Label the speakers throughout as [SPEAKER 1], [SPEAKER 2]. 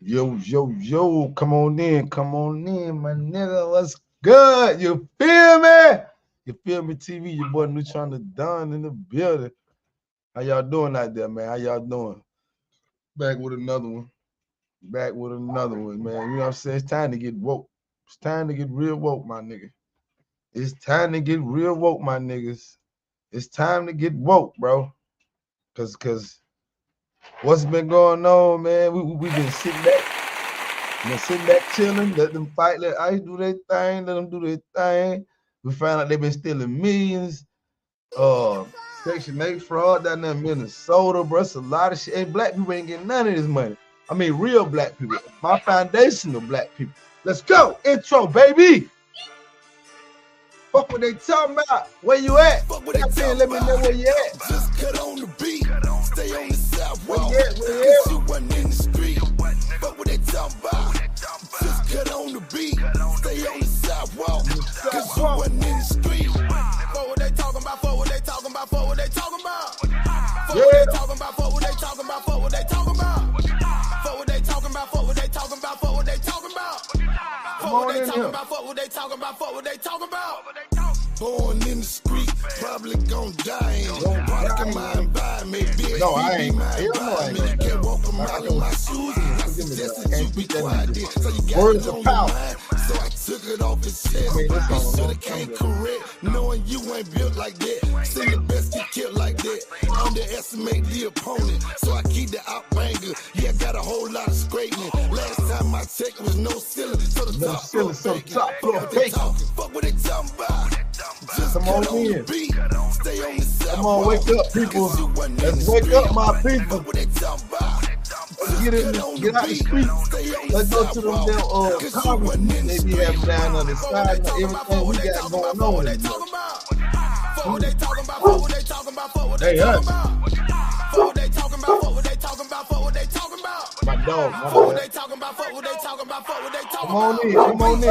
[SPEAKER 1] Yo, come on in, my nigga. What's good? You feel me? You feel me, TV? Your boy Neutron the Don in the building. How y'all doing out there, man? How y'all doing? Back with another one. Man. You know what I'm saying? It's time to get woke. It's time to get real woke, my nigga. It's time to get real woke, my niggas. It's time to get woke, bro. Cause what's been going on, man? We been sitting back, chilling, let them fight, let ICE do their thing, let them do their thing. We found out they've been stealing millions. Section 8 fraud down there in Minnesota, bro. It's a lot of shit. Hey, black people ain't getting none of this money. I mean, real black people. My foundational black people. Let's go. Intro, baby. Fuck what they talking about. Where you at?
[SPEAKER 2] Fuck what they talking about.
[SPEAKER 1] Let me know where you at.
[SPEAKER 2] Just cut on the beat. Stay on the sidewalk.
[SPEAKER 1] Where
[SPEAKER 2] Cause you wasn't in the street. Fuck what they talking about. Just cut on the beat. Stay on the sidewalk. Cause you wasn't in the street. Fuck what they talking about. Fuck what they talking about. Fuck what they talking about. Fuck what they talking about. Fuck what they talking about. Fuck what they talking about. Fuck what they talking about. Fuck what they talking about. Fuck what they talking about. Fuck what they talking about. Fuck what they talking about. Fuck what they talking about. Born in the street, probably gon' die in. Product of my environment, big
[SPEAKER 1] No, I ain't.
[SPEAKER 2] my
[SPEAKER 1] Hell no, I
[SPEAKER 2] environment.
[SPEAKER 1] ain't.
[SPEAKER 2] Can't walk a mile in my shoes. I suggested you be quiet. So you got
[SPEAKER 1] Words
[SPEAKER 2] it
[SPEAKER 1] of
[SPEAKER 2] on
[SPEAKER 1] power.
[SPEAKER 2] your mind. So I took it off his chest.
[SPEAKER 1] mean, this
[SPEAKER 2] Bitch
[SPEAKER 1] song
[SPEAKER 2] shoulda came correct, knowing you ain't built like that. Seen the best get killed like that. Underestimate the opponent, so I keep the out banger. Yeah, I got a whole lot of straightening. Last time I checked was no ceiling, so the
[SPEAKER 1] No
[SPEAKER 2] top
[SPEAKER 1] ceiling,
[SPEAKER 2] floor
[SPEAKER 1] so
[SPEAKER 2] vacant.
[SPEAKER 1] top floor
[SPEAKER 2] Fuck what they
[SPEAKER 1] vacant.
[SPEAKER 2] talking, fuck what they talking about. Just
[SPEAKER 1] Come on
[SPEAKER 2] cut on
[SPEAKER 1] in.
[SPEAKER 2] the beat. Stay on the sidewalk.
[SPEAKER 1] Come on, wake up, people.
[SPEAKER 2] Cause you wasn't in
[SPEAKER 1] Let's
[SPEAKER 2] the
[SPEAKER 1] wake
[SPEAKER 2] street.
[SPEAKER 1] up, my people.
[SPEAKER 2] Fuck what they talking about.
[SPEAKER 1] Let's get out the street. Let's go to them damn congressmen they be having down on the side and everything we got going on. In there. They us. My dog, my dog. Come on in, come on in.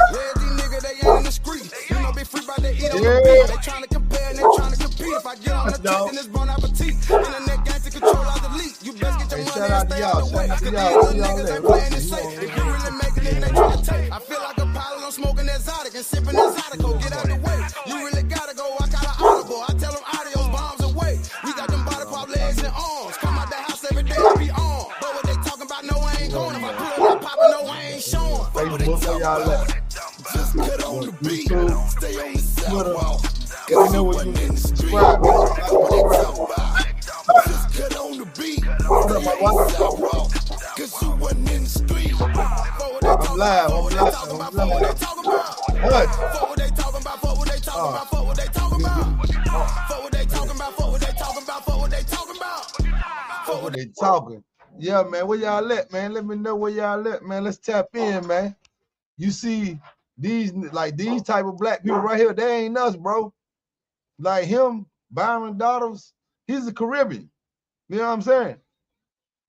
[SPEAKER 1] Yeah.
[SPEAKER 3] They trying to compare and they trying to compete. If I get on the
[SPEAKER 1] Dog.
[SPEAKER 3] trick, then it's bon appetit. Internet gang to control out the leak. You best get your
[SPEAKER 1] Hey,
[SPEAKER 3] money
[SPEAKER 1] shout out
[SPEAKER 3] and
[SPEAKER 1] to
[SPEAKER 3] stay
[SPEAKER 1] y'all.
[SPEAKER 3] out the way.
[SPEAKER 1] Shout out to
[SPEAKER 3] Cause
[SPEAKER 1] y'all.
[SPEAKER 3] these
[SPEAKER 1] Where
[SPEAKER 3] little
[SPEAKER 1] y'all
[SPEAKER 3] niggas
[SPEAKER 1] at?
[SPEAKER 3] ain't playing it
[SPEAKER 1] You
[SPEAKER 3] safe.
[SPEAKER 1] on
[SPEAKER 3] If you really making it, they trying to take. I feel like a pilot, I'm smoking exotic and sipping exotico. Get out the way. You really gotta go. I got an audible. I tell them adios, bombs away. We got them body pop legs and arms. Come out the house every day, I be on. But what they talking about, no, I ain't going. If I pull up, popping, no, I ain't showing.
[SPEAKER 1] Facebook, where y'all at?
[SPEAKER 2] Just cut on the beat.
[SPEAKER 1] YouTube,
[SPEAKER 2] Stay on the
[SPEAKER 1] Twitter.
[SPEAKER 2] sidewalk.
[SPEAKER 1] Let me know what you subscribe.
[SPEAKER 2] Just cut on the beat.
[SPEAKER 1] What up, my wife?
[SPEAKER 2] Cause you wasn't in the street.
[SPEAKER 1] I'm live. What? What they talking? Yeah, man. Where y'all at, man? Let me know where y'all at, man. Let's tap in, man. You see these type of black people right here, they ain't us, bro. Like him, Byron Daughters, he's a Caribbean. You know what I'm saying?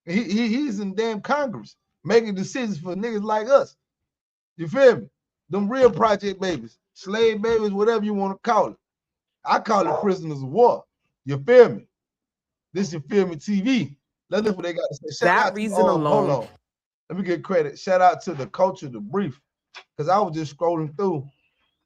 [SPEAKER 1] He's in damn Congress making decisions for niggas like us. You feel me? Them real project babies, slave babies, whatever you want to call it. I call it prisoners of war. You feel me? This You Feel Me TV. Let's look what they got to say. Shout
[SPEAKER 4] That
[SPEAKER 1] out
[SPEAKER 4] reason
[SPEAKER 1] to,
[SPEAKER 4] alone.
[SPEAKER 1] Hold on. Let me get credit. Shout out to the Culture, the Brief. Because I was just scrolling through.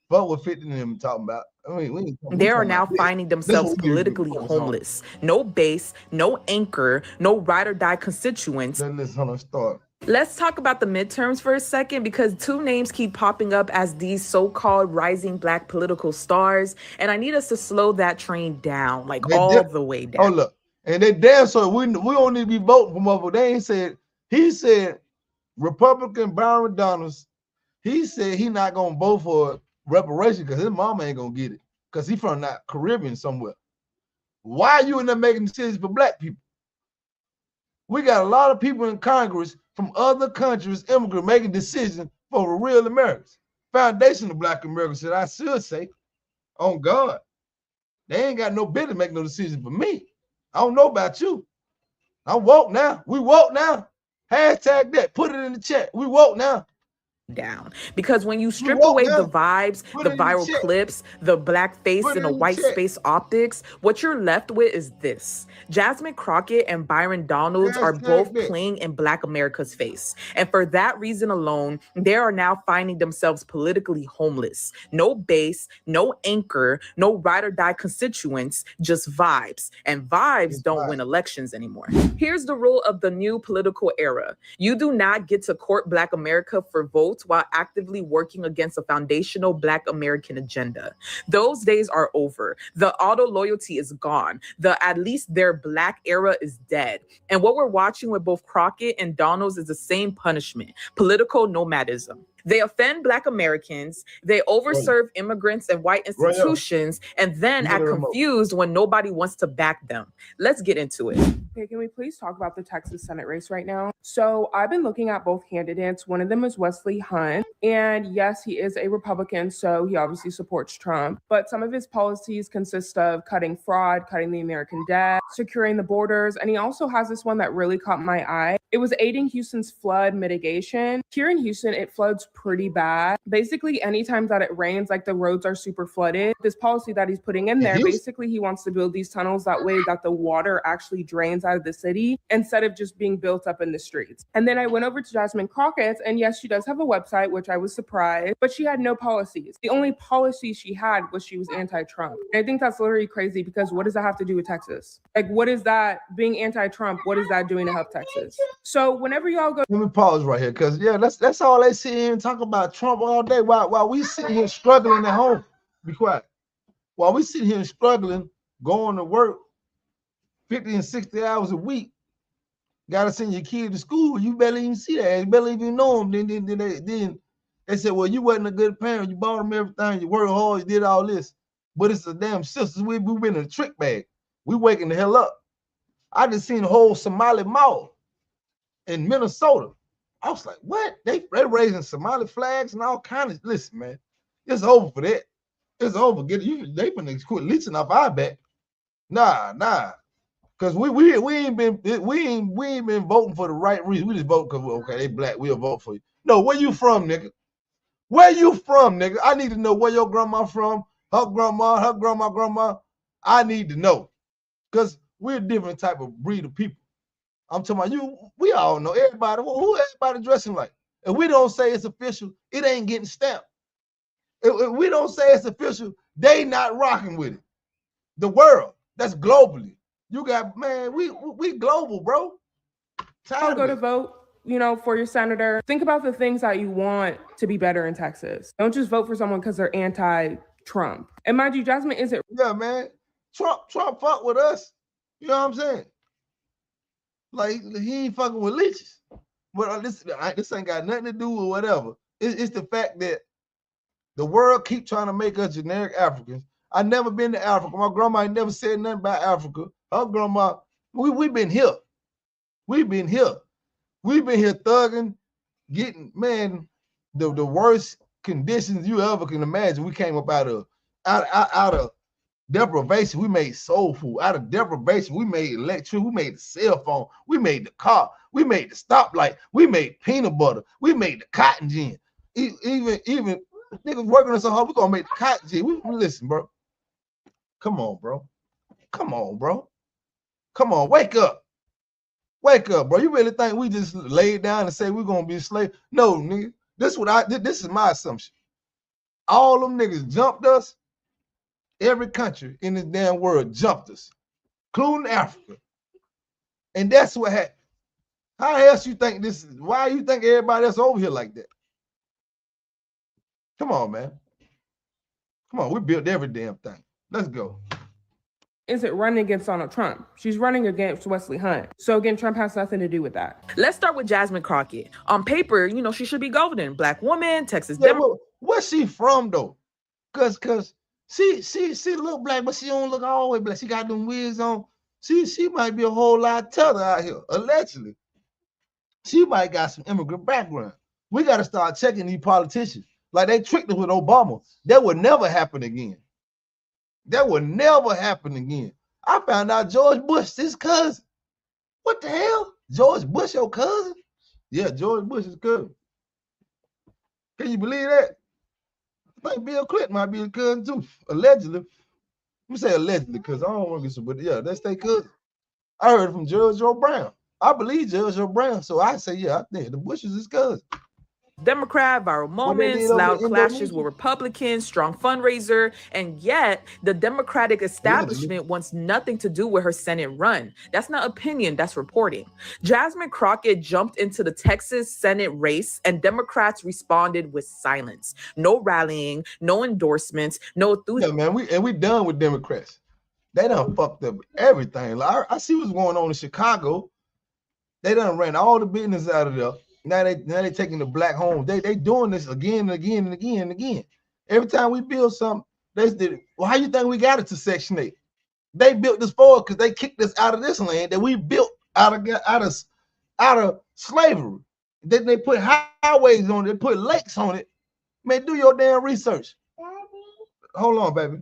[SPEAKER 1] But what 50 and them talking about. I mean,
[SPEAKER 4] They are now finding themselves
[SPEAKER 1] what we need to
[SPEAKER 4] politically
[SPEAKER 1] focus on.
[SPEAKER 4] homeless. No base, no anchor, no ride or die constituents.
[SPEAKER 1] Let's hold on, start.
[SPEAKER 4] Let's talk about the midterms for a second because two names keep popping up as these so-called rising black political stars. And I need us to slow that train down, like all the way down.
[SPEAKER 1] Oh, look. And they damn so we don't need to be voting for motherfucker. They ain't said, he said Republican Byron Donalds, he said he not gonna vote for reparation because his mama ain't gonna get it. Because he from that Caribbean somewhere. Why are you in there making decisions for black people? We got a lot of people in Congress from other countries, immigrant, making decisions for the real Americans. Foundation of Black Americans, I should say, on God. They ain't got no business making no decision for me. I don't know about you. I'm woke now. We woke now. Hashtag that. Put it in the chat. We woke now.
[SPEAKER 4] down, because when you strip
[SPEAKER 1] woke
[SPEAKER 4] away the
[SPEAKER 1] now.
[SPEAKER 4] vibes,
[SPEAKER 1] Put
[SPEAKER 4] the
[SPEAKER 1] it in the
[SPEAKER 4] viral
[SPEAKER 1] chat.
[SPEAKER 4] clips, the black face
[SPEAKER 1] Put it
[SPEAKER 4] and a
[SPEAKER 1] in the
[SPEAKER 4] white
[SPEAKER 1] chat.
[SPEAKER 4] space optics, what you're left with is this. Jasmine Crockett and Byron Donalds are both playing in Black America's face. And for that reason alone, they are now finding themselves politically homeless. No base, no anchor, no ride or die constituents, just vibes. And vibes don't win elections anymore. Here's the rule of the new political era. You do not get to court Black America for votes while actively working against a foundational Black American agenda. Those days are over. The auto loyalty is gone. The at least their Black era is dead. And what we're watching with both Crockett and Donalds is the same punishment: political nomadism. They offend Black Americans, they overserve immigrants and white institutions, and then act confused when nobody wants to back them. Let's get into it.
[SPEAKER 5] Okay, can we please talk about the Texas Senate race right now? So I've been looking at both candidates. One of them is Wesley Hunt. And yes, he is a Republican, so he obviously supports Trump. But some of his policies consist of cutting fraud, cutting the American debt, securing the borders. And he also has this one that really caught my eye. It was aiding Houston's flood mitigation. Here in Houston, it floods pretty bad. Basically, anytime that it rains, like the roads are super flooded. This policy that he's putting in there, basically he wants to build these tunnels that way that the water actually drains out of the city instead of just being built up in the streets. And then I went over to Jasmine Crockett, and yes, she does have a website, which I was surprised, but she had no policies. The only policy she had was she was anti-Trump. And I think that's literally crazy, because what does that have to do with Texas? Like, what is that, being anti-Trump, what is that doing to help Texas? So whenever y'all go—
[SPEAKER 1] Let me pause right here, because yeah, that's all they sit here and talk about Trump all day while we sit here struggling at home. Be quiet. While we sit here struggling, going to work 50 and 60 hours a week, gotta send your kid to school. You barely even see that. You barely even know them. Then they said, well, you wasn't a good parent. You bought them everything. You worked hard. You did all this. But it's the damn sisters. We've been in a trick bag. We waking the hell up. I just seen the whole Somali mall in Minnesota. I was like, what? They raising Somali flags and all kinds of— listen, man, it's over for that. It's over. They been quit leeching off our back. Nah. Cause we ain't been voting for the right reason. We just vote because okay, they Black, we'll vote for you. No, where you from, nigga? Where you from, nigga? I need to know where your grandma from, her grandma. I need to know. Because we're a different type of breed of people. I'm talking about you, we all know everybody, who everybody dressing like. If we don't say it's official, it ain't getting stamped. If we don't say it's official, they not rocking with it. The world, that's globally. You got, man, we global, bro.
[SPEAKER 5] I'll go to vote, for your senator. Think about the things that you want to be better in Texas. Don't just vote for someone because they're anti-Trump. And mind you, Jasmine isn't—
[SPEAKER 1] yeah, man. Trump fuck with us. You know what I'm saying? Like, he ain't fucking with leeches. But this ain't got nothing to do with whatever. It's the fact that the world keep trying to make us generic Africans. I never been to Africa. My grandma ain't never said nothing about Africa. Her grandma, we been here. We've been here. We've been here thugging, getting, man, the worst conditions you ever can imagine. We came up out of deprivation. We made soul food. Out of deprivation, we made electricity. We made the cell phone. We made the car. We made the stoplight. We made peanut butter. We made the cotton gin. Even niggas working on so hard, we're gonna make the cotton gin. Listen, bro. Come on, bro. Come on, wake up. Wake up, bro. You really think we just laid down and say we're gonna be slaves? No, nigga. This is my assumption. All them niggas jumped us. Every country in this damn world jumped us, including Africa. And that's what happened. How else you think this is? Why you think everybody else over here like that? Come on, man. Come on, we built every damn thing. Let's go.
[SPEAKER 5] Isn't running against Donald Trump. She's running against Wesley Hunt. So again, Trump has nothing to do with that.
[SPEAKER 4] Let's start with Jasmine Crockett. On paper, she should be golden. Black woman, Texas.
[SPEAKER 1] Yeah, where's she from though? Cause she look black, but she don't look always black. She got them wigs on. She might be a whole lot tougher out here, allegedly. She might got some immigrant background. We got to start checking these politicians. Like they tricked us with Obama. That would never happen again. That would never happen again. I found out George Bush, his cousin. What the hell? George Bush, your cousin? Yeah, George Bush is cousin. Can you believe that? I think Bill Clinton might be a cousin too, allegedly. Let me say allegedly because I don't want to get some, but yeah, that's their cousin. I heard it from Judge Joe Brown. I believe Judge Joe Brown, so I say, yeah, I think the Bush is his cousin.
[SPEAKER 4] Democrat, viral moments, loud clashes with Republicans, strong fundraiser, and yet the Democratic establishment wants nothing to do with her Senate run. That's not opinion, that's reporting. Jasmine Crockett jumped into the Texas Senate race, and Democrats responded with silence. No rallying, no endorsements, no enthusiasm.
[SPEAKER 1] Yeah, man, we done with Democrats. They done fucked up everything. Like, I see what's going on in Chicago. They done ran all the business out of there. Now they taking the black homes. They doing this again and again and again and again. Every time we build something, they did it. Well, how you think we got it to Section 8? They built this for us because they kicked us out of this land that we built out of slavery. Then they put highways on it, they put lakes on it. Man, do your damn research. Hold on, baby.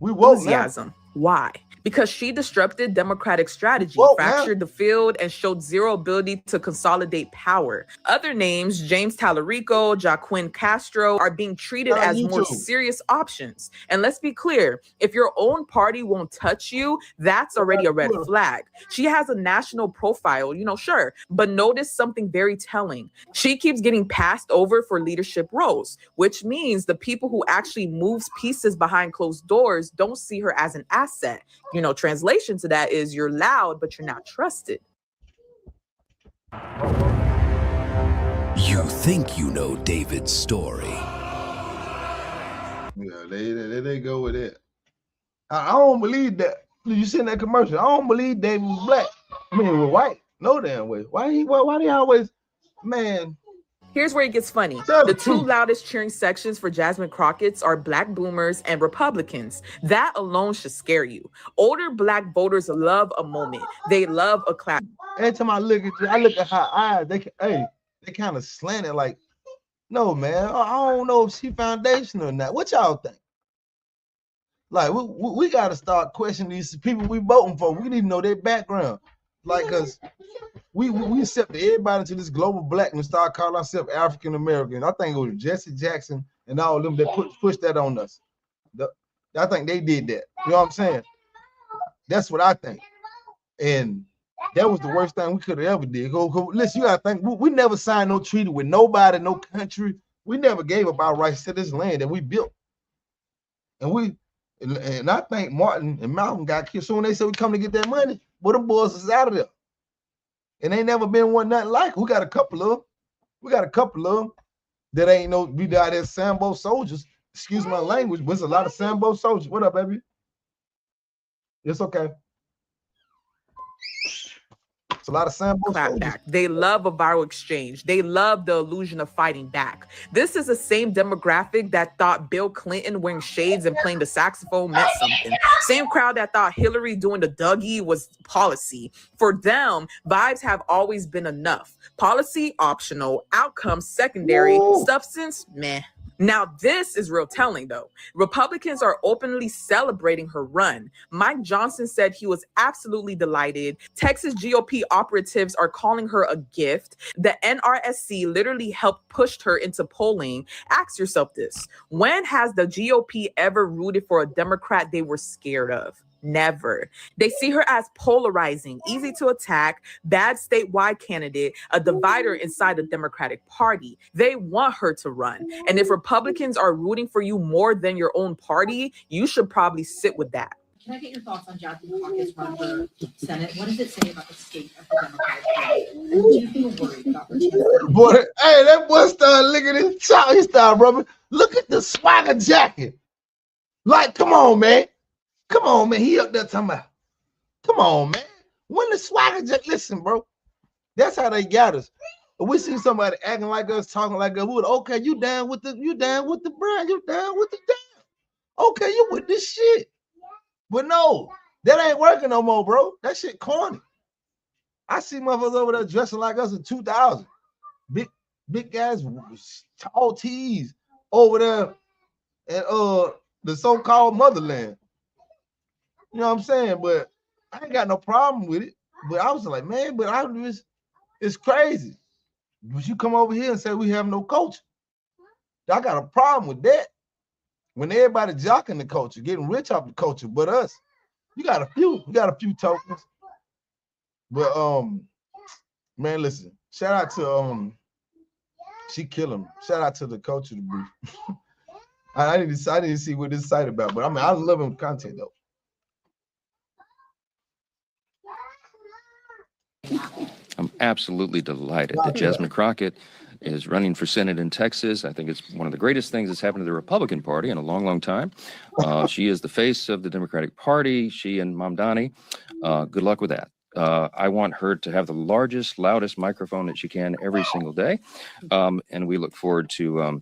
[SPEAKER 1] We woke
[SPEAKER 4] enthusiasm. Now. Why? Because she disrupted Democratic strategy, fractured the field, and showed zero ability to consolidate power. Other names, James Tallarico, Joaquin Castro, are being treated as more serious options. And let's be clear, if your own party won't touch you, that's already a red flag. She has a national profile, sure, but notice something very telling. She keeps getting passed over for leadership roles, which means the people who actually moves pieces behind closed doors don't see her as an asset. Translation to that is you're loud, but you're not trusted.
[SPEAKER 2] You think you know David's story.
[SPEAKER 1] Yeah, they go with it. I don't believe that. You seen that commercial? I don't believe David was black. I mean, we're white. No damn way. Why they always, man?
[SPEAKER 4] Here's where it gets funny. The two loudest cheering sections for Jasmine Crockett's are Black boomers and Republicans. That alone should scare you. Older Black voters love a moment. They love a clap.
[SPEAKER 1] Every time I look at her eyes, they kind of slanted like, no, man, I don't know if she foundational or not. What y'all think? Like, we got to start questioning these people we voting for. We need to know their background. Like, because we accepted everybody into this global blackness, start calling ourselves African American. I think it was Jesse Jackson and all of them that pushed that on us. I think they did that. You know what I'm saying? That's what I think. And that was the worst thing we could have ever did. Listen, you gotta think, we never signed no treaty with nobody, no country. We never gave up our rights to this land that we built. And I think Martin and Malcolm got killed. So when they said we come to get that money, but them boys is out of there. And ain't never been one nothing like it. We got a couple of them that ain't no, we got as Sambo soldiers. Excuse my language, but it's a lot of Sambo soldiers. What up, baby? It's okay. It's a lot of Sambo soldiers.
[SPEAKER 4] Back. They love a viral exchange. They love the illusion of fighting back. This is the same demographic that thought Bill Clinton wearing shades and playing the saxophone meant something. Same crowd that thought Hillary doing the Dougie was policy. For them, vibes have always been enough. Policy, optional. Outcomes, secondary. Ooh. Substance, meh. Now, this is real telling, though. Republicans are openly celebrating her run. Mike Johnson said he was absolutely delighted. Texas GOP operatives are calling her a gift. The NRSC literally helped push her into polling. Ask yourself this. When has the GOP ever rooted for a Democrat they were scared of? Never. They see her as polarizing, easy to attack, bad statewide candidate, a divider inside the Democratic Party. They want her to run. And if Republicans are rooting for you more than your own party, you should probably sit with that.
[SPEAKER 6] Can I get your thoughts on Jasmine Crockett's run for Senate? What does it say about the state of the Democratic Party? And do you feel worried about her chances?
[SPEAKER 1] Boy, hey, that boy started looking at his child. He started rubbing. Look at the swagger jacket. Like, come on, man. Come on, man. He up there talking about, come on, man. When the swagger jacket, listen, bro. That's how they got us. But we see somebody acting like us, talking like us. Okay, you down with the brand, you down with the damn. Okay, you with this shit. But no, that ain't working no more, bro. That shit corny. I see motherfuckers over there dressing like us in 2000. Big guys, tall tees over there at the so-called motherland. You know what I'm saying? But I ain't got no problem with it. But I was like, man, but it's crazy. But you come over here and say we have no culture. I got a problem with that. When everybody jocking the culture, getting rich off the culture, but us, we got a few tokens. But man, listen, shout out to she kill him. Shout out to the culture to brief. I didn't see what this site about, but I mean I love him content though.
[SPEAKER 7] I'm absolutely delighted that Jasmine Crockett is running for Senate in Texas. I think it's one of the greatest things that's happened to the Republican Party in a long, long time. She is the face of the Democratic Party. She and Mamdani. Good luck with that. I want her to have the largest, loudest microphone that she can every single day. And we look forward to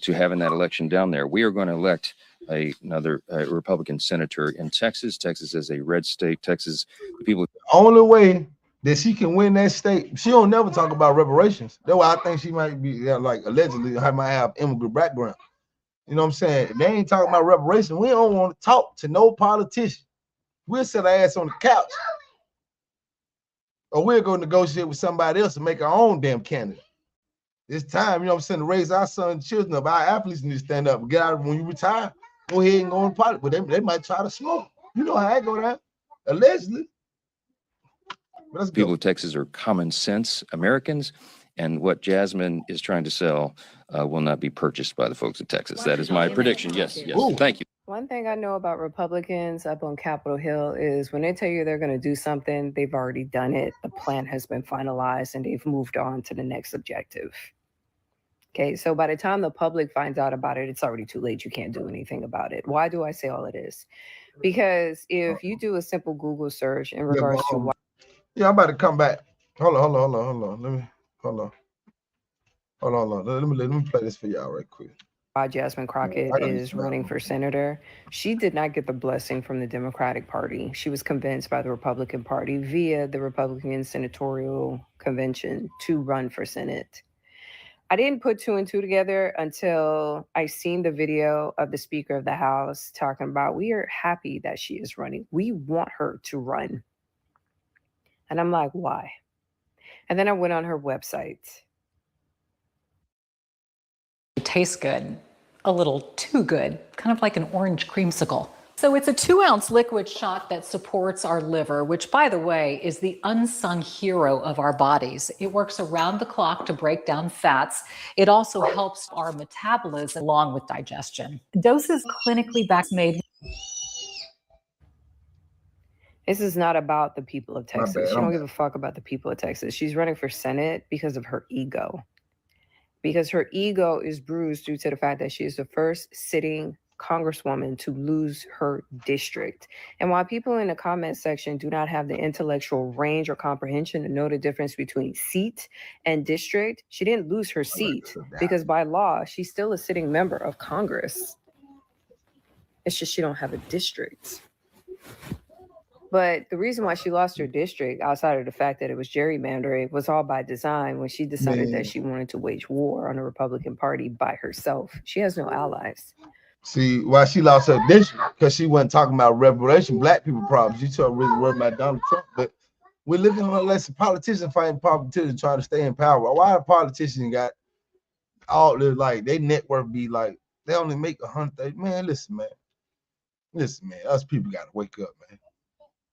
[SPEAKER 7] having that election down there. We are going to elect another Republican senator in Texas. Texas is a red state. Texas, the people.
[SPEAKER 1] Only way that she can win that state, she don't never talk about reparations. That's why I think she might be like allegedly might have immigrant background. You know what I'm saying? If they ain't talking about reparations, we don't want to talk to no politician. We'll sit our ass on the couch. Or we'll go negotiate with somebody else and make our own damn candidate. It's time, you know what I'm saying, to raise our sons and children up. Our athletes need to stand up and get out when you retire. Go ahead and go on politics. But they might try to smoke. You know how I go down. Allegedly.
[SPEAKER 7] People of Texas are common sense Americans, and what Jasmine is trying to sell will not be purchased by the folks of Texas. That is my prediction. Yes, yes.
[SPEAKER 1] Ooh.
[SPEAKER 7] Thank you.
[SPEAKER 8] One thing I know about Republicans up on Capitol Hill is when they tell you they're going to do something, they've already done it. The plan has been finalized and they've moved on to the next objective. Okay, so by the time the public finds out about it, it's already too late. You can't do anything about it. Why do I say all of this? Because if you do a simple Google search in regards to why.
[SPEAKER 1] Yeah, I'm about to come back. Hold on. Let me play this for y'all right quick.
[SPEAKER 8] Why Jasmine Crockett is running for senator. She did not get the blessing from the Democratic Party. She was convinced by the Republican Party via the Republican Senatorial Convention to run for Senate. I didn't put two and two together until I seen the video of the Speaker of the House talking about, we are happy that she is running. We want her to run. And I'm like, why? And then I went on her website.
[SPEAKER 9] It tastes good, a little too good, kind of like an orange creamsicle. So it's a 2-ounce liquid shot that supports our liver, which, by the way, is the unsung hero of our bodies. It works around the clock to break down fats. It also helps our metabolism along with digestion. Doses clinically vaccinated.
[SPEAKER 8] This is not about the people of Texas. She don't give a fuck about the people of Texas. She's running for Senate because of her ego. Because her ego is bruised due to the fact that she is the first sitting congresswoman to lose her district. And while people in the comment section do not have the intellectual range or comprehension to know the difference between seat and district, she didn't lose her seat because by law, she's still a sitting member of Congress. It's just she don't have a district. But the reason why she lost her district, outside of the fact that it was gerrymandering, was all by design when she decided that she wanted to wage war on the Republican Party by herself. She has no allies.
[SPEAKER 1] See, why she lost her district? Because she wasn't talking about reparation, black people problems. She started really worried about Donald Trump. But we're living on unless a politician fighting politicians trying to stay in power. Why the politicians got all the, like, they net worth be like, they only make 100. Man, listen, man. Us people got to wake up, man.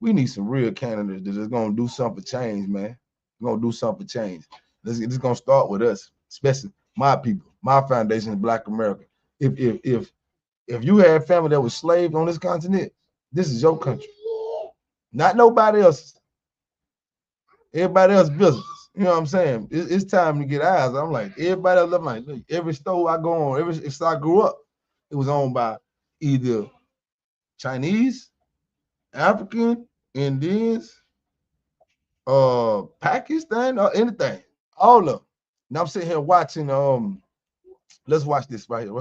[SPEAKER 1] We need some real candidates that is going to do something for change, man. We're going to do something for change. This is going to start with us, especially my people, my foundation in Black America. If you had family that was slaved on this continent, this is your country, not nobody else's. Everybody else's business. You know what I'm saying? It's time to get eyes. I'm like, everybody else, I'm like, every store I go on, every since I grew up, it was owned by either Chinese, African, Indians, Pakistan, or anything. All of them. Now I'm sitting here watching. Let's watch this right here.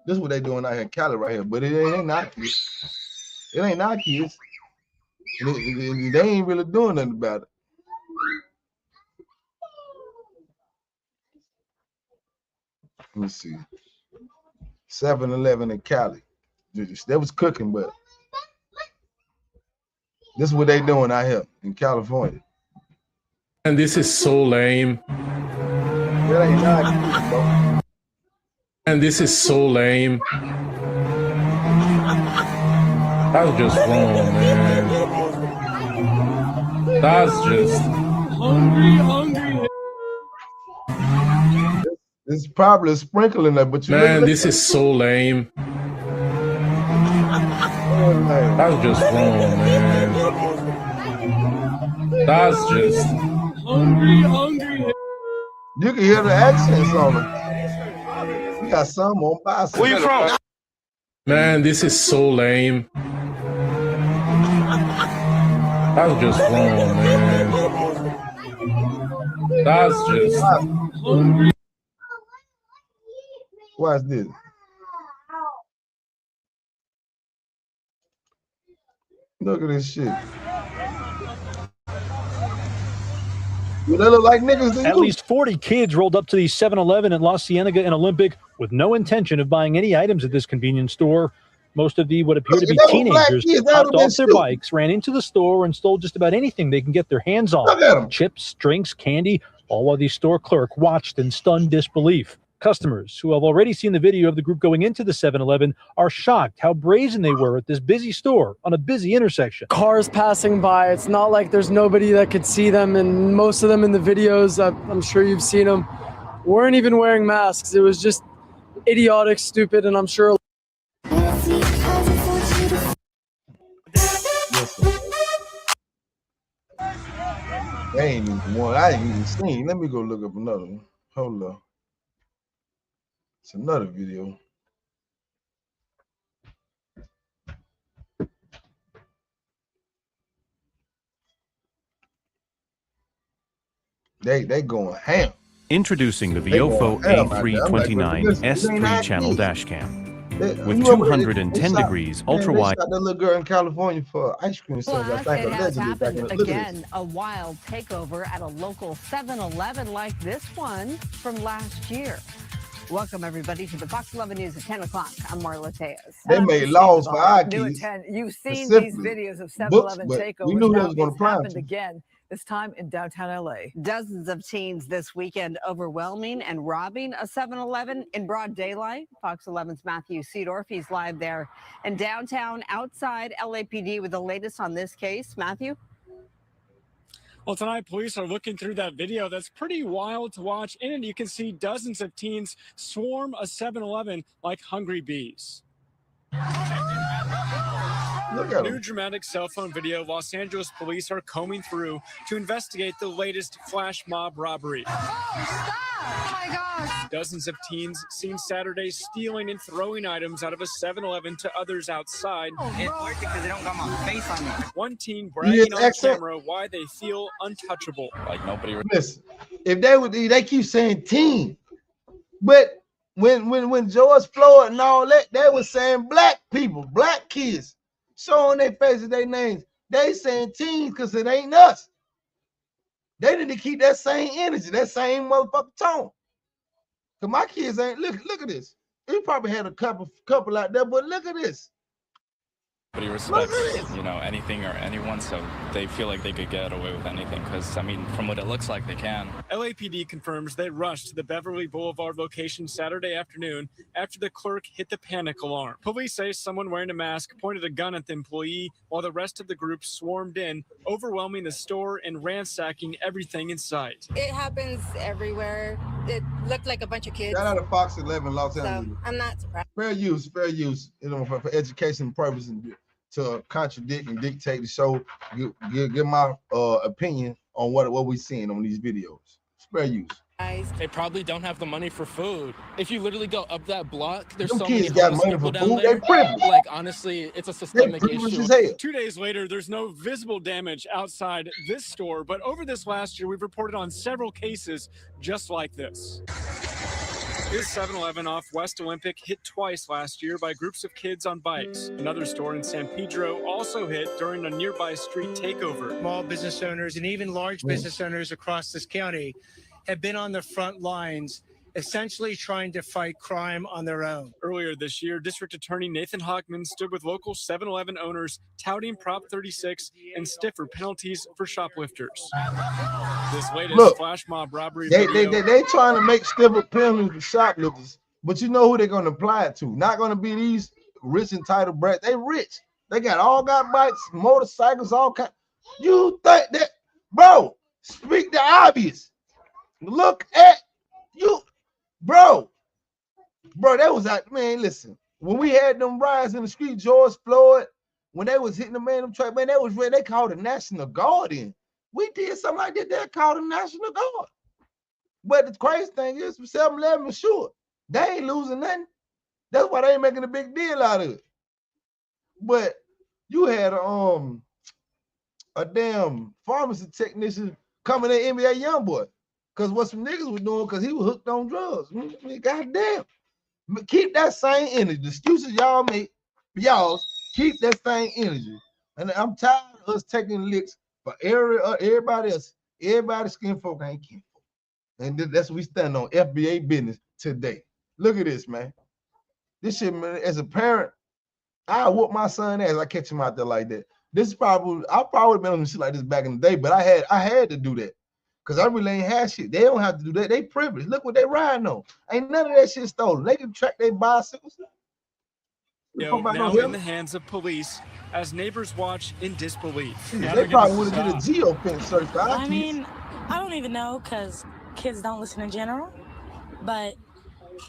[SPEAKER 1] This is what they doing out here in Cali right here, but it ain't our kids. It ain't our kids. They ain't really doing nothing about it. Let me see. 7-Eleven in Cali. They was cooking, but this is what they doing out here in California.
[SPEAKER 10] And this is so lame.
[SPEAKER 1] That ain't not, bro.
[SPEAKER 10] And this is so lame. That's just wrong, man. That's just
[SPEAKER 11] hungry.
[SPEAKER 1] It's probably a sprinkle in there, but you
[SPEAKER 10] man, this is so lame. That's just wrong, man. That's just
[SPEAKER 11] hungry.
[SPEAKER 1] You can hear the accents on them. You got some on bicycle.
[SPEAKER 11] Where you from?
[SPEAKER 10] man, this is so lame. That's just wrong, man. That's just
[SPEAKER 11] hungry.
[SPEAKER 1] Watch this. Look at this shit. Well, they look like niggas to
[SPEAKER 12] At
[SPEAKER 1] you.
[SPEAKER 12] least 40 kids rolled up to the 7-Eleven in La Cienega and Olympic with no intention of buying any items at this convenience store. Most of the what appear to be teenagers hopped off their bikes, ran into the store, and stole just about anything they can get their hands on. Chips, drinks, candy, all while the store clerk watched in stunned disbelief. Customers who have already seen the video of the group going into the 7-Eleven are shocked how brazen they were at this busy store on a busy intersection.
[SPEAKER 13] Cars passing by. It's not like there's nobody that could see them, and most of them in the videos, I'm sure you've seen them, weren't even wearing masks. It was just idiotic, stupid, and I'm sure.
[SPEAKER 1] They ain't even one. I ain't even seen. Let me go look up another one. Hold up. It's another video. They going ham.
[SPEAKER 14] Introducing the Viofo A329 S3 channel dash cam. With 210 degrees ultra wide.
[SPEAKER 1] That little girl in California for ice cream sales. I think
[SPEAKER 15] It has
[SPEAKER 1] allegedly back in
[SPEAKER 15] happened
[SPEAKER 1] the
[SPEAKER 15] again, a wild takeover at a local 7-Eleven like this one from last year. Welcome, everybody, to the Fox 11 News at 10 o'clock. I'm Marla Tejas.
[SPEAKER 1] They made laws for our kids.
[SPEAKER 15] You've seen these videos of 7-Eleven takeovers.
[SPEAKER 1] We knew
[SPEAKER 15] now
[SPEAKER 1] that was going to
[SPEAKER 15] it's
[SPEAKER 1] prime.
[SPEAKER 15] happened again, this time in downtown LA. Dozens of teens this weekend overwhelming and robbing a 7-Eleven in broad daylight. Fox 11's Matthew Seedorf, he's live there in downtown outside LAPD with the latest on this case. Matthew?
[SPEAKER 11] Well, tonight, police are looking through that video. That's pretty wild to watch. In it, you can see dozens of teens swarm a 7-Eleven like hungry bees.
[SPEAKER 1] Look at
[SPEAKER 11] New dramatic cell phone video. Los Angeles police are combing through to investigate the latest flash mob robbery.
[SPEAKER 15] Oh my gosh.
[SPEAKER 11] Dozens of teens seen Saturday stealing and throwing items out of a 7-Eleven to others outside.
[SPEAKER 16] Because they don't got my face on me.
[SPEAKER 11] One teen bragging on camera why they feel untouchable.
[SPEAKER 16] Like nobody.
[SPEAKER 1] Listen, if they keep saying teen, but when George Floyd and all that, they was saying black people, black kids, showing their faces, their names. They saying teens because it ain't us. They need to keep that same energy, that same motherfucking tone. Cause my kids ain't look at this. We probably had a couple out there, but look at this.
[SPEAKER 16] Nobody respects, anything or anyone, so they feel like they could get away with anything. Because I mean, from what it looks like, they can.
[SPEAKER 11] LAPD confirms they rushed to the Beverly Boulevard location Saturday afternoon after the clerk hit the panic alarm. Police say someone wearing a mask pointed a gun at the employee while the rest of the group swarmed in, overwhelming the store and ransacking everything in sight.
[SPEAKER 17] It happens everywhere. It looked like a bunch of kids.
[SPEAKER 1] Shout out to Fox 11 Los Angeles.
[SPEAKER 17] I'm not surprised.
[SPEAKER 1] Fair use, for education purposes and to contradict and dictate the show. Give my opinion on what we're seeing on these videos. Fair use.
[SPEAKER 18] They probably don't have the money for food. If you literally go up that block, there's
[SPEAKER 1] Them
[SPEAKER 18] so
[SPEAKER 1] kids
[SPEAKER 18] many
[SPEAKER 1] got
[SPEAKER 18] homeless
[SPEAKER 1] money
[SPEAKER 18] people
[SPEAKER 1] for
[SPEAKER 18] down
[SPEAKER 1] food.
[SPEAKER 18] there.
[SPEAKER 1] They privileged.
[SPEAKER 18] Like honestly, it's a systemic issue.
[SPEAKER 11] 2 days later, there's no visible damage outside this store, but over this last year, we've reported on several cases just like this. This 7-Eleven off West Olympic hit twice last year by groups of kids on bikes. Another store in San Pedro also hit during a nearby street takeover.
[SPEAKER 19] Small business owners and even large business owners across this county have been on the front lines,
[SPEAKER 11] essentially trying to fight crime on their own. Earlier this year, District Attorney Nathan Hochman stood with local 7-Eleven owners touting Prop 36 and stiffer penalties for shoplifters. This latest flash mob robbery
[SPEAKER 1] they trying to make stiffer penalties for shoplifters, but you know who they're going to apply it to? Not going to be these rich entitled brats. They rich. They got bikes, motorcycles, all kind. You think that, bro? Speak the obvious. Look at you, bro. That was like, man. Listen, when we had them riots in the street, George Floyd, when they was hitting the man, them truck, man, that was where they called the National Guard in. We did something like that. They called the National Guard. But the crazy thing is, 7-Eleven was sure they ain't losing nothing. That's why they ain't making a big deal out of it. But you had a damn pharmacy technician coming in NBA Youngboy, because what some niggas was doing, because he was hooked on drugs. Goddamn. Keep that same energy. The excuses y'all make for y'all, keep that same energy. And I'm tired of us taking licks for everybody else. Everybody's skin folk ain't kin folk. And that's what we stand on, FBA business today. Look at this, man. This shit, man, as a parent, I whoop my son ass. I catch him out there like that. This is probably, I probably would have been on shit like this back in the day, but I had to do that. Because I really ain't had shit. They don't have to do that. They privileged. Look what they riding on. Ain't none of that shit stolen. They can track their bicycles.
[SPEAKER 11] Now in the hands of police as neighbors watch in disbelief.
[SPEAKER 1] They probably would have did a geofence search.
[SPEAKER 19] I mean, I don't even know, because kids don't listen in general. But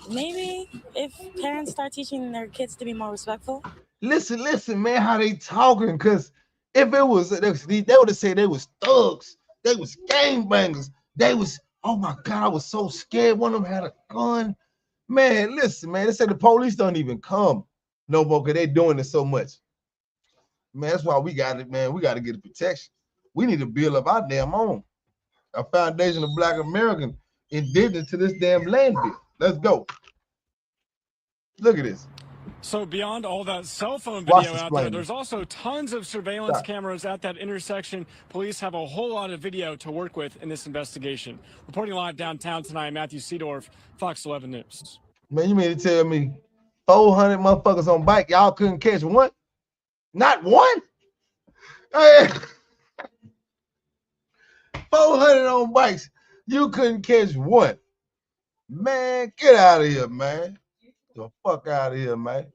[SPEAKER 19] maybe if parents start teaching their kids to be more respectful.
[SPEAKER 1] Listen, man, how they talking? Because if it was, they would have said they was thugs. They was gangbangers. They was, oh my God, I was so scared. One of them had a gun. Man, listen, man, they said the police don't even come no more because they doing it so much. Man, that's why we got it, man. We got to get the protection. We need to build up our damn own. A foundation of Black American indigenous to this damn land bill. Let's go. Look at this.
[SPEAKER 11] So beyond all that cell phone video out there, there's also tons of surveillance cameras at that intersection. Police have a whole lot of video to work with in this investigation. Reporting live downtown tonight, Matthew Seedorf, Fox 11 News.
[SPEAKER 1] Man, you mean to tell me 400 motherfuckers on bike, y'all couldn't catch one? Not one? Hey, 400 on bikes, you couldn't catch one. Man, get out of here, man. The fuck out of here, man.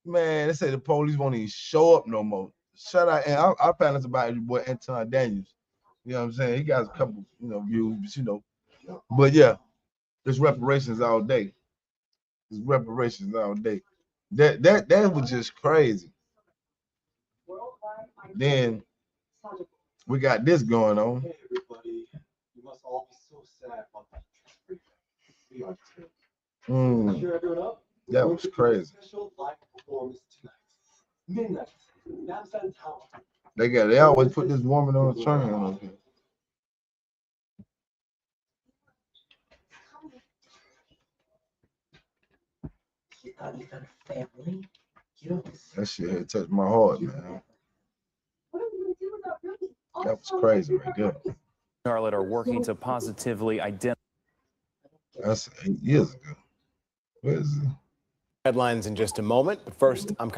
[SPEAKER 1] Man, they say the police won't even show up no more. Shut up. And I found this about your boy Anton Daniels. You know what I'm saying? He got a couple, views, But yeah, there's reparations all day. There's reparations all day. That was just crazy. Then we got this going on.
[SPEAKER 20] Hey everybody, you must all be so sad about that.
[SPEAKER 1] That was crazy.
[SPEAKER 20] Special live performance tonight. Midnight. Downtown Town.
[SPEAKER 1] They always put this woman on the train. Okay.
[SPEAKER 20] You thought you got a family? You don't.
[SPEAKER 1] That shit had touched my heart, man. That was crazy right there.
[SPEAKER 21] Charlotte are working to positively identify.
[SPEAKER 1] That's 8 years ago. Where is it?
[SPEAKER 22] Headlines in just a moment, but first, I'm.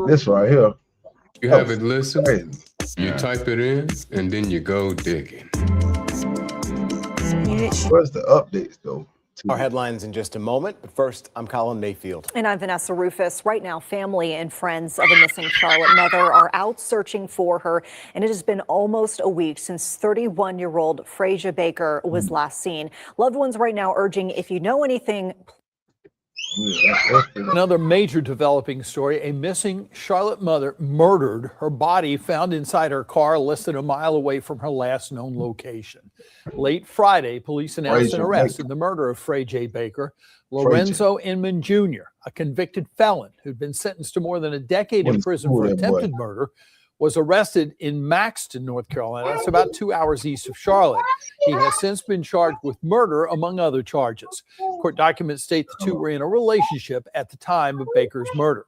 [SPEAKER 1] This right here.
[SPEAKER 23] You have it listened, you type it in, and then you go digging.
[SPEAKER 1] Where's the updates, though?
[SPEAKER 22] Our headlines in just a moment, but first, I'm Colin Mayfield.
[SPEAKER 24] And I'm Vanessa Rufus. Right now, family and friends of a missing Charlotte mother are out searching for her, and it has been almost a week since 31-year-old Frasia Baker was last seen. Loved ones right now urging, if you know anything.
[SPEAKER 25] Another major developing story, a missing Charlotte mother murdered, her body found inside her car less than a mile away from her last known location. Late Friday, police announced an arrest in the murder of Frasia Baker. Lorenzo Inman Jr., a convicted felon who'd been sentenced to more than a decade in prison for attempted murder, was arrested in Maxton, North Carolina. That's about 2 hours east of Charlotte. He has since been charged with murder, among other charges. Court documents state the two were in a relationship at the time of Baker's murder.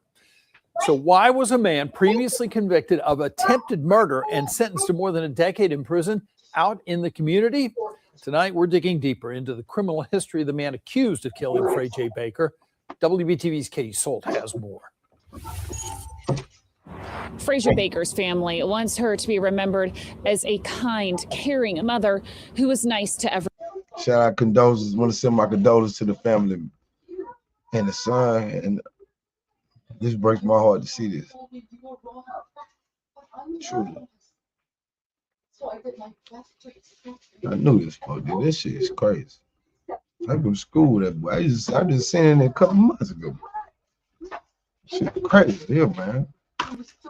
[SPEAKER 25] So why was a man previously convicted of attempted murder and sentenced to more than a decade in prison out in the community? Tonight, we're digging deeper into the criminal history of the man accused of killing Freja Baker. WBTV's Katie Solt has more.
[SPEAKER 2] Freja Baker's family wants her to be remembered as a kind, caring mother who was nice to everyone.
[SPEAKER 1] Shout out condolences. Want to send my condolences to the family and the son. And this breaks my heart to see this. Truly. I knew this, bro. Dude. This shit is crazy. I go to school that boy. I just seen it a couple months ago. Shit crazy, yeah, man.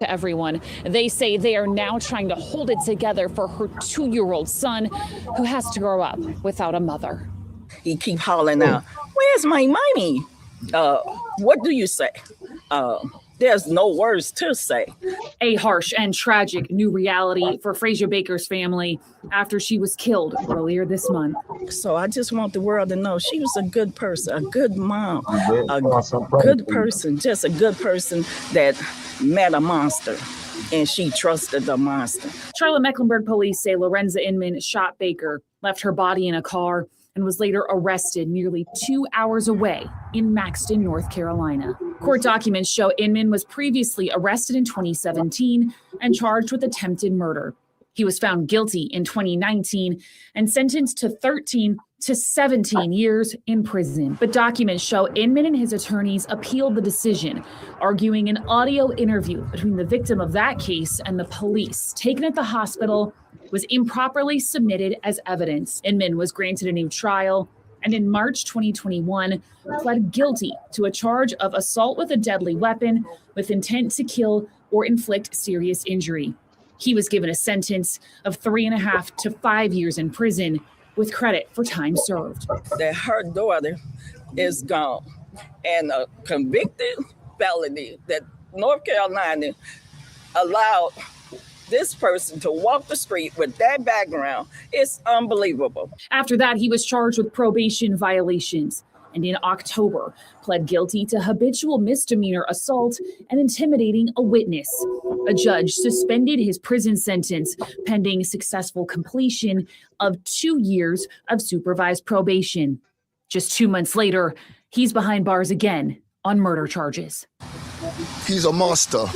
[SPEAKER 2] To everyone, they say they are now trying to hold it together for her 2-year-old son who has to grow up without a mother.
[SPEAKER 3] He keep hollering out, "Where's my mommy?" What do you say? There's no words to say.
[SPEAKER 2] A harsh and tragic new reality for Freja Baker's family after she was killed earlier this month.
[SPEAKER 3] So I just want the world to know she was a good person, a good mom, a good person, just a good person that met a monster and she trusted the monster.
[SPEAKER 2] Charlotte Mecklenburg police say Lorenza Inman shot Baker, left her body in a car, and was later arrested nearly 2 hours away in Maxton, North Carolina. Court documents show Inman was previously arrested in 2017 and charged with attempted murder. He was found guilty in 2019 and sentenced to 13 to 17 years in prison. But documents show Inman and his attorneys appealed the decision, arguing an audio interview between the victim of that case and the police taken at the hospital was improperly submitted as evidence. Inman was granted a new trial and in March 2021 pled guilty to a charge of assault with a deadly weapon with intent to kill or inflict serious injury. He was given a sentence of 3.5 to 5 years in prison with credit for time served.
[SPEAKER 3] That her daughter is gone and a convicted felony that North Carolina allowed this person to walk the street with that background is unbelievable.
[SPEAKER 2] After that, he was charged with probation violations and in October pled guilty to habitual misdemeanor assault and intimidating a witness. A judge suspended his prison sentence pending successful completion of 2 years of supervised probation. Just 2 months later, he's behind bars again on murder charges.
[SPEAKER 4] He's a monster.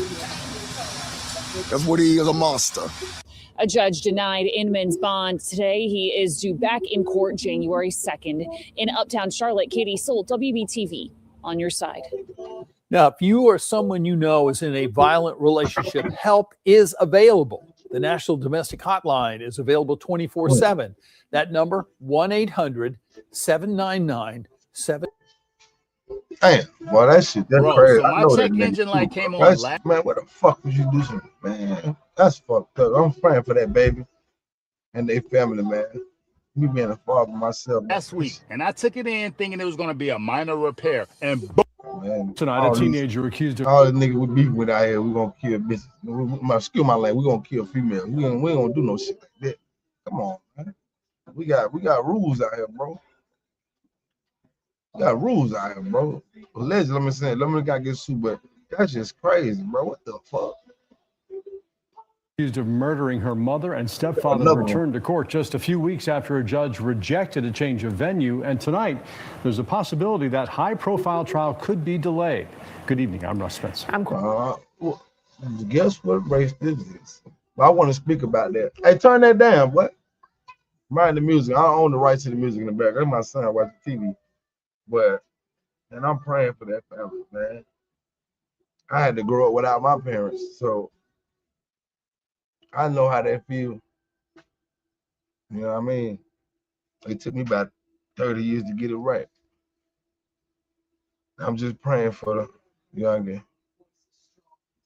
[SPEAKER 4] That's what he is, a monster.
[SPEAKER 2] A judge denied Inman's bond today. He is due back in court January 2nd. In Uptown Charlotte, Katie Solt, WBTV, on your side.
[SPEAKER 25] Now, if you or someone you know is in a violent relationship, help is available. The National Domestic Hotline is available 24/7. That number, 1-800-799-7.
[SPEAKER 1] Damn, boy, that shit, that's
[SPEAKER 5] Bro,
[SPEAKER 1] crazy.
[SPEAKER 5] so
[SPEAKER 1] I
[SPEAKER 5] my
[SPEAKER 1] know
[SPEAKER 5] check
[SPEAKER 1] that
[SPEAKER 5] engine
[SPEAKER 1] nigga.
[SPEAKER 5] light came on
[SPEAKER 1] That's-
[SPEAKER 5] last.
[SPEAKER 1] Man, what the fuck was you doing, man? That's fucked up. I'm praying for that baby and their family, man. Me being a father myself.
[SPEAKER 5] Last week, and I took it in thinking it was going to be a minor repair, and boom.
[SPEAKER 1] Man,
[SPEAKER 5] Tonight,
[SPEAKER 1] all
[SPEAKER 5] a teenager accused of
[SPEAKER 1] all the niggas we beef with out here, we gonna kill bitches. Excuse my language, we gonna kill females. We ain't gonna do no shit like that. Come on, man. We got rules out here, bro. We got rules out here, bro. Allegedly, let me gotta get sued, but that's just crazy, bro. What the fuck?
[SPEAKER 6] Accused of murdering her mother and stepfather
[SPEAKER 1] Another one.
[SPEAKER 6] returned to court just a few weeks after a judge rejected a change of venue. And tonight, there's a possibility that high-profile trial could be delayed. Good evening. I'm Russ Spencer.
[SPEAKER 1] Well, guess what race this is? I want to speak about that. Hey, turn that down, what? Mind the music. I don't own the rights to the music in the back. That's my son watching TV. But, and I'm praying for that family, man. I had to grow up without my parents, so I know how they feel. You know what I mean? It took me about 30 years to get it right. I'm just praying for the youngin.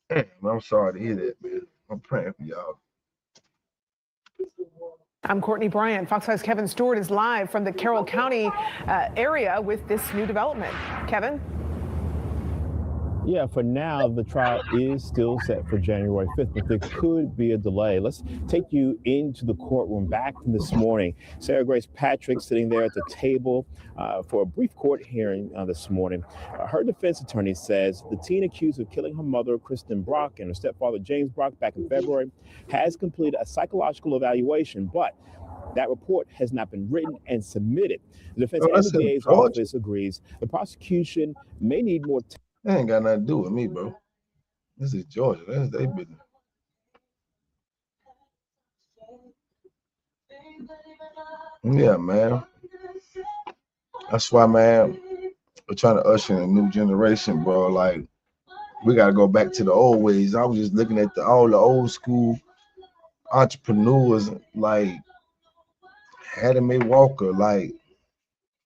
[SPEAKER 1] Damn, I'm sorry to hear that, man. I'm praying for y'all.
[SPEAKER 26] I'm Courtney Bryant. Fox 5's Kevin Stewart is live from the Carroll County area with this new development. Kevin?
[SPEAKER 27] Yeah, for now, the trial is still set for January 5th, but there could be a delay. Let's take you into the courtroom back from this morning. Sarah Grace Patrick sitting there at the table for a brief court hearing this morning. Her defense attorney says the teen accused of killing her mother, Kristen Brock, and her stepfather, James Brock, back in February, has completed a psychological evaluation, but That report has not been written and submitted. The defense
[SPEAKER 1] Oh,
[SPEAKER 27] and
[SPEAKER 1] that's
[SPEAKER 27] the
[SPEAKER 1] in
[SPEAKER 27] DA's
[SPEAKER 1] Georgia.
[SPEAKER 27] office agrees the prosecution may need more time.
[SPEAKER 1] That ain't got nothing to do with me, bro. This is Georgia. That's they business. Yeah, man. That's why, man, we're trying to usher in a new generation, bro. Like, we gotta go back to the old ways. I was just looking at all the old school entrepreneurs, like Hattie Mae Walker, like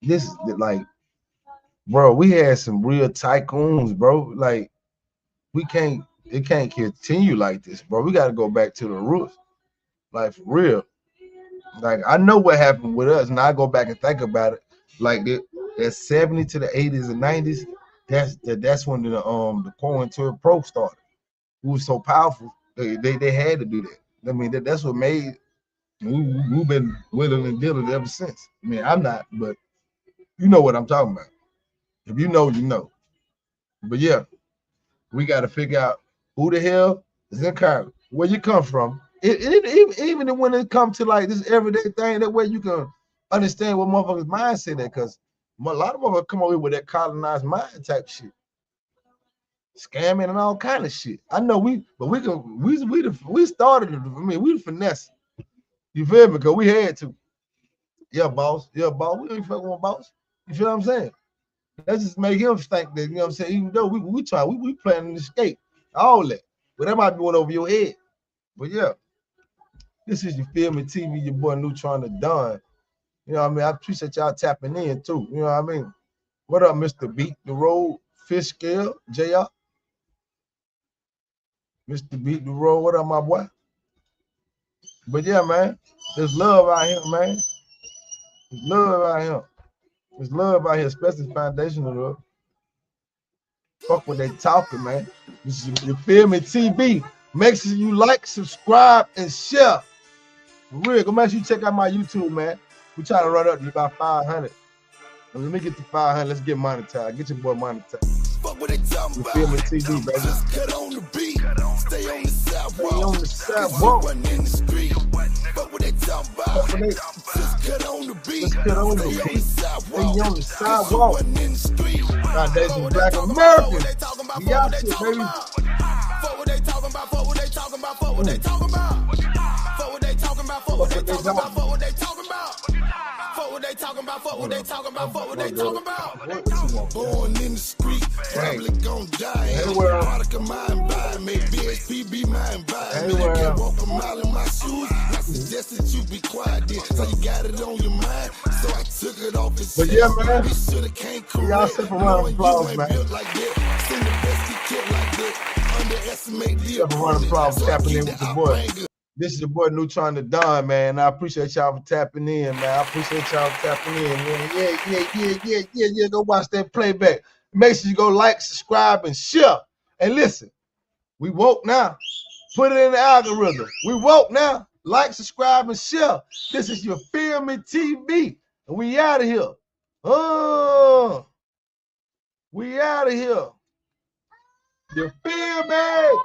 [SPEAKER 1] this is like, bro, we had some real tycoons, bro. Like, it can't continue like this, bro. We gotta go back to the roots, like for real. Like, I know what happened with us, and I go back and think about it. Like that 70 to the 80s and 90s, that's when the COINTELPRO Pro started. Who was so powerful, they had to do that. I mean, that's what made we've been willing and dealing ever since. I mean, I'm not, but you know what I'm talking about. If you know, you know. But yeah, we got to figure out who the hell is in Chicago, where you come from. Even when it comes to like this everyday thing, that way you can understand what motherfuckers' mindset that, because a lot of motherfuckers come over here with that colonized mind type shit, scamming and all kind of shit. I know we started it. I mean, we the finesse. You feel me? Because we had to. Yeah, boss. Yeah, boss. We ain't fucking with boss. You feel what I'm saying? Let's just make him think that, you know what I'm saying? Even though we planning to escape, all that. But that might be one over your head. But yeah, this is your Feel Me TV, your boy Neutron the Don. You know what I mean? I appreciate y'all tapping in too. You know what I mean? What up, Mr. Beat the Road, Fish Scale, JR? Mr. Beat the Road, what up, my boy? But yeah, man, there's love out here, man. There's love out here. There's love out here, especially foundational love. Fuck what they talking, man. This is your Feel Me TV. Make sure you like, subscribe, and share. For real, go make sure you check out my YouTube, man. We trying to run up to about 500. And let me get to 500. Let's get monetized. Get your boy monetized.
[SPEAKER 4] Fuck what they talking about.
[SPEAKER 1] Feel Me TV, baby.
[SPEAKER 4] Just cut on the beat. Stay on the sidewalk.
[SPEAKER 1] Stay on the sidewalk.
[SPEAKER 4] Wasn't in the street. Fuck what they talking about. Just cut on the beat.
[SPEAKER 1] Let's cut on the
[SPEAKER 4] Stay
[SPEAKER 1] beat.
[SPEAKER 4] sidewalk.
[SPEAKER 1] Stay on the sidewalk.
[SPEAKER 4] Wasn't in the street.
[SPEAKER 1] Foundation Black American. We out here, baby.
[SPEAKER 4] Fuck what they talking about. Fuck what they talking about. Fuck what they talking about. Fuck what they talking about. Fuck what they talking about. Fuck what they talking about. Fuck what they talking about. Fuck what they talking about. Fuck what they talking about. Born in the street, probably gon' die. Product of mine by, make BSP be mine by. Me can walk a mile in my shoes. I suggest that you be quiet then. So you got it on your mind. So I took it off his
[SPEAKER 1] But yeah, man,
[SPEAKER 4] y'all
[SPEAKER 1] step around applause, man. Step around applause, tapping in with the boy. This is your boy Neutron the Don, man. I appreciate y'all for tapping in, man. I appreciate y'all for tapping in, man. Yeah. Go watch that playback. Make sure you go like, subscribe, and share. And listen, we woke now. Put it in the algorithm. We woke now. Like, subscribe, and share. This is your Feel Me TV. And we out of here. We out of here. You feel me?